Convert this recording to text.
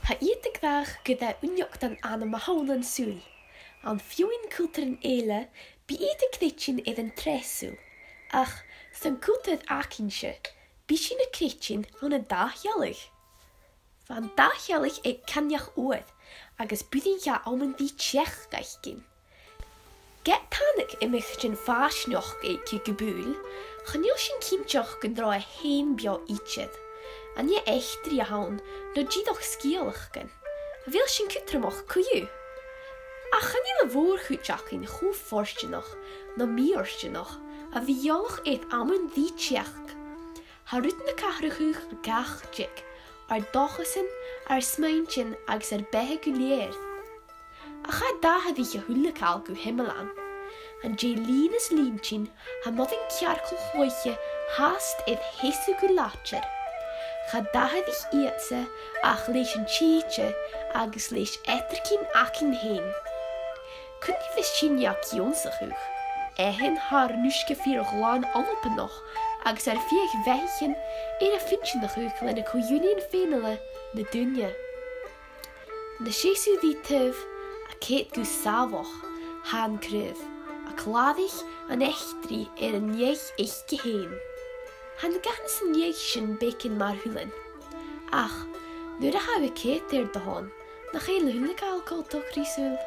Ha iad graag gyda uniocht an anam a hawn yn sŵl. An fywyn cwlter yn eile, bi iad y cretsin edd yn tresw. Ach, sy'n cwltedd acinsio, bi sy'n y cretsin an y dachialig. Van dachialig e caniach oed, agos byddi ja om yn di tjech gaich gyn. Get tanig imich jyn fasnoch e ky gebul, chanil sy'n cymtioch gyndro e hen bio ichyd. An je echtri a hawn, no gidoch sgielach gen. Wil sy'n cytramoch cwyw. A chanil y fôr chwtjach yn chw forstje nog, no miorstje nog, a fi jolch eet amyn di tjech. Ha ruten y cachrachwch gach jig, ar dochesyn, ar smaintjen ags ar behe gulier. A cha dahe di je hullekaal gu himmelan. En je linas lientjen ha modden kjarkel hoitje haast eet hesu gu latjer. Ga dahe dich ietse ach leis een cheetje agus leis etterkin akin heen. Kun je vis chinjak jonsach uch? Ehen haar nuske vier glaan alpen nog, agus er vier weichen a finchen de geukel en a kojunin venele de dunje. De jesu die tuv a keet gu savoch, haan kruv, a kladig an echtri een jeich ich geheen. Han gans een jeichin beken maar hullen. Ach, nu da ha we keet de haan, na geen hullegaal kalt toch risul.